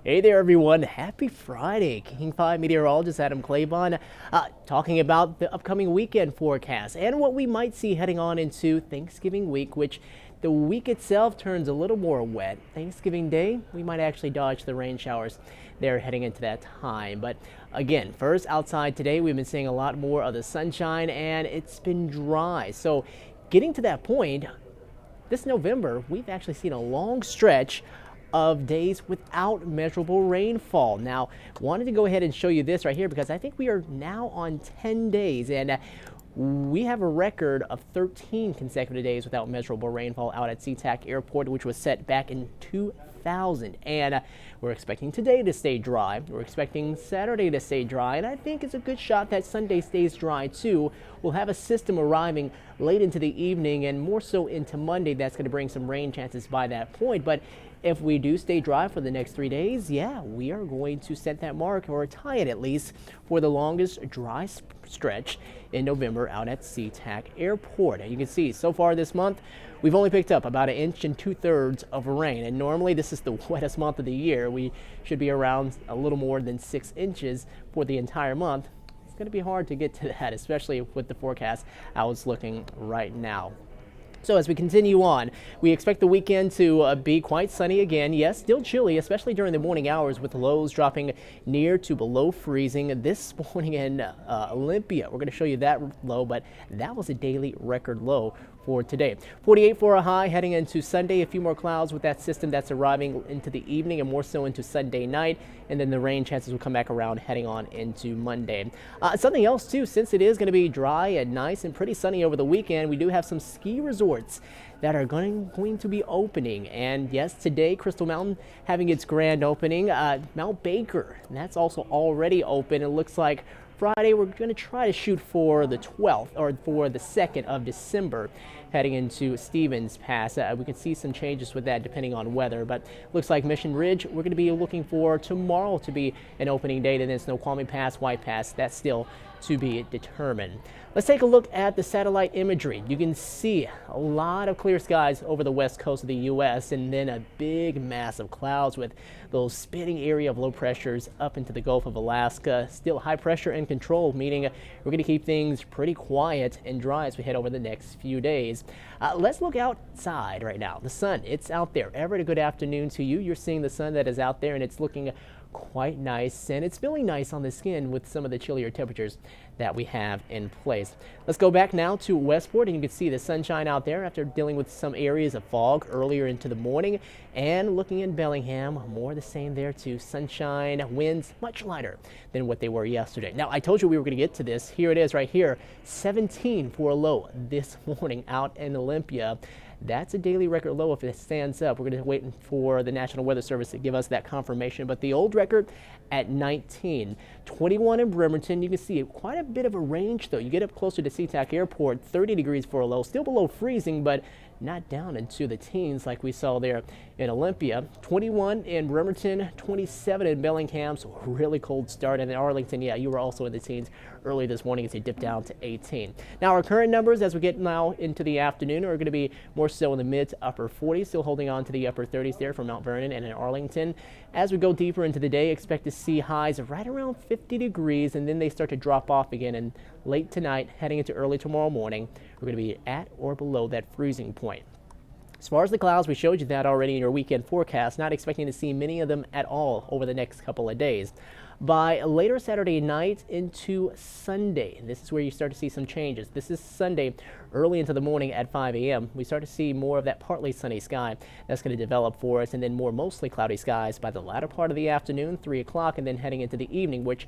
Hey there, everyone. Happy Friday. King 5 meteorologist Adam Claibon talking about the upcoming weekend forecast and what we might see heading on into Thanksgiving week, which the week itself turns a little more wet. Thanksgiving Day, we might actually dodge the rain showers there heading into that time. But again, first outside today, we've been seeing a lot more of the sunshine and it's been dry. So getting to that point, this November, we've actually seen a long stretch of days without measurable rainfall. Now, wanted to go ahead and show you this right here because I think we are now on 10 days and we have a record of 13 consecutive days without measurable rainfall out at SeaTac Airport, which was set back in 2000. And we're expecting today to stay dry. We're expecting Saturday to stay dry. And I think it's a good shot that Sunday stays dry too. We'll have a system arriving late into the evening and more so into Monday. That's going to bring some rain chances by that point. But if we do stay dry for the next 3 days, yeah, we are going to set that mark or tie it at least for the longest dry stretch in November out at SeaTac Airport. And you can see so far this month, we've only picked up about 1 2/3 inches of rain. And normally this is the wettest month of the year. We should be around a little more than 6 inches for the entire month. It's going to be hard to get to that, especially with the forecast how it's looking right now. So as we continue on, we expect the weekend to be quite sunny again. Yes, still chilly, especially during the morning hours with lows dropping near to below freezing this morning in Olympia. We're going to show you that low, but that was a daily record low for today. 48 for a high heading into Sunday. A few more clouds with that system that's arriving into the evening and more so into Sunday night. And then the rain chances will come back around heading on into Monday. Something else too, since it is going to be dry and nice and pretty sunny over the weekend, we do have some ski resorts that are going to be opening. And yes, today Crystal Mountain having its grand opening. Mount Baker, that's also already open. It looks like Friday we're going to try to shoot for the 12th or for the 2nd of December heading into Stevens Pass. We can see some changes with that depending on weather, but looks like Mission Ridge we're going to be looking for tomorrow to be an opening date, and then Snoqualmie Pass, White Pass, that's still to be determined. Let's take a look at the satellite imagery. You can see a lot of clear skies over the west coast of the U.S. and then a big mass of clouds with those spitting area of low pressures up into the Gulf of Alaska. Still high pressure and control, meaning we're going to keep things pretty quiet and dry as we head over the next few days. Let's look outside right now. The sun, it's out there. Everett, a good afternoon to you. You're seeing the sun that is out there and it's looking quite nice, and it's feeling nice on the skin with some of the chillier temperatures that we have in place. Let's go back now to Westport, and you can see the sunshine out there after dealing with some areas of fog earlier into the morning. And looking in Bellingham, more the same there too. Sunshine, winds much lighter than what they were yesterday. Now, I told you we were going to get to this. Here it is right here, 17 for a low this morning out in Olympia. That's a daily record low if it stands up. We're going to wait for the National Weather Service to give us that confirmation. But the old record at 19. 21 in Bremerton. You can see quite a bit of a range, though. You get up closer to SeaTac Airport, 30 degrees for a low. Still below freezing, but not down into the teens like we saw there in Olympia. 21 in Bremerton, 27 in Bellingham, so a really cold start. And in Arlington, yeah, you were also in the teens early this morning as you dipped down to 18. Now, our current numbers as we get now into the afternoon are going to be more so in the mid to upper 40s, still holding on to the upper 30s there for Mount Vernon and in Arlington. As we go deeper into the day, expect to see highs of right around 50 degrees, and then they start to drop off again. And late tonight, heading into early tomorrow morning, we're going to be at or below that freezing point. As far as the clouds, we showed you that already in your weekend forecast, not expecting to see many of them at all over the next couple of days. By later Saturday night into Sunday, this is where you start to see some changes. This is Sunday, early into the morning at 5 a.m. We start to see more of that partly sunny sky that's going to develop for us, and then more mostly cloudy skies by the latter part of the afternoon, 3 o'clock, and then heading into the evening, which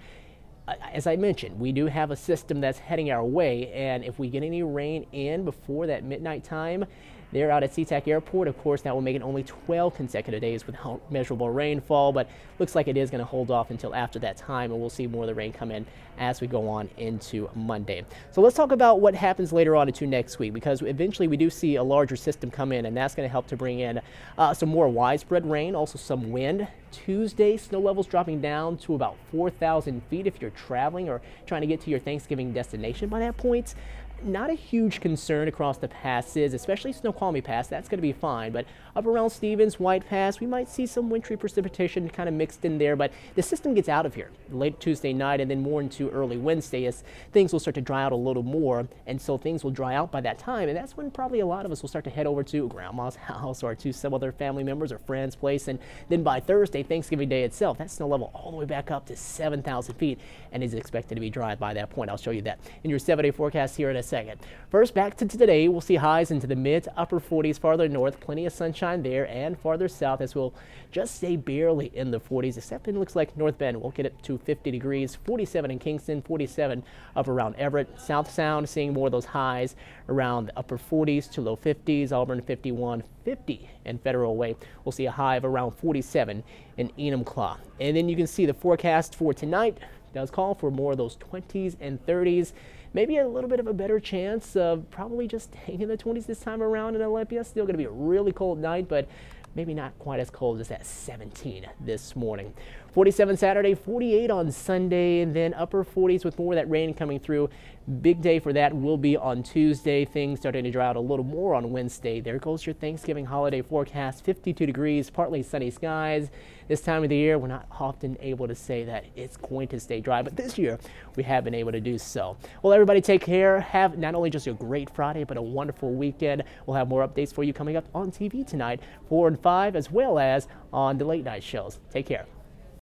as I mentioned, we do have a system that's heading our way, and if we get any rain in before that midnight time, they're out at SeaTac Airport. Of course, that will make it only 12 consecutive days without measurable rainfall, but looks like it is going to hold off until after that time, and we'll see more of the rain come in as we go on into Monday. So let's talk about what happens later on into next week, because eventually we do see a larger system come in, and that's going to help to bring in some more widespread rain, also some wind. Tuesday, snow levels dropping down to about 4,000 feet if you're traveling or trying to get to your Thanksgiving destination by that point. not a huge concern across the passes, especially Snoqualmie Pass. That's going to be fine. But up around Stevens, White Pass, we might see some wintry precipitation kind of mixed in there. But the system gets out of here late Tuesday night and then more into early Wednesday as things will start to dry out a little more. And so things will dry out by that time. And that's when probably a lot of us will start to head over to grandma's house or to some other family members or friends' place. And then by Thursday, Thanksgiving Day itself, that snow level all the way back up to 7,000 feet and is expected to be dry by that point. I'll show you that in your 7-day forecast here in a second. First, back to today, we'll see highs into the mid to upper 40s farther north, plenty of sunshine there, and farther south as we'll just stay barely in the 40s, except it looks like North Bend will get it to 50 degrees, 47 in Kingston, 47 up around Everett. South Sound seeing more of those highs around the upper 40s to low 50s, Auburn 51, 50 in Federal Way. We'll see a high of around 47 in Enumclaw. And then you can see the forecast for tonight does call for more of those 20s and 30s. Maybe a little bit of a better chance of probably just staying in the 20s this time around in Olympia. Still going to be a really cold night, but maybe not quite as cold as that 17 this morning. 47 Saturday, 48 on Sunday, and then upper 40s with more of that rain coming through. Big day for that will be on Tuesday. Things starting to dry out a little more on Wednesday. There goes your Thanksgiving holiday forecast. 52 degrees, partly sunny skies. This time of the year, we're not often able to say that it's going to stay dry, but this year we have been able to do so. Well, everybody take care. Have not only just a great Friday, but a wonderful weekend. We'll have more updates for you coming up on TV tonight, 4 and 5, as well as on the late night shows. Take care.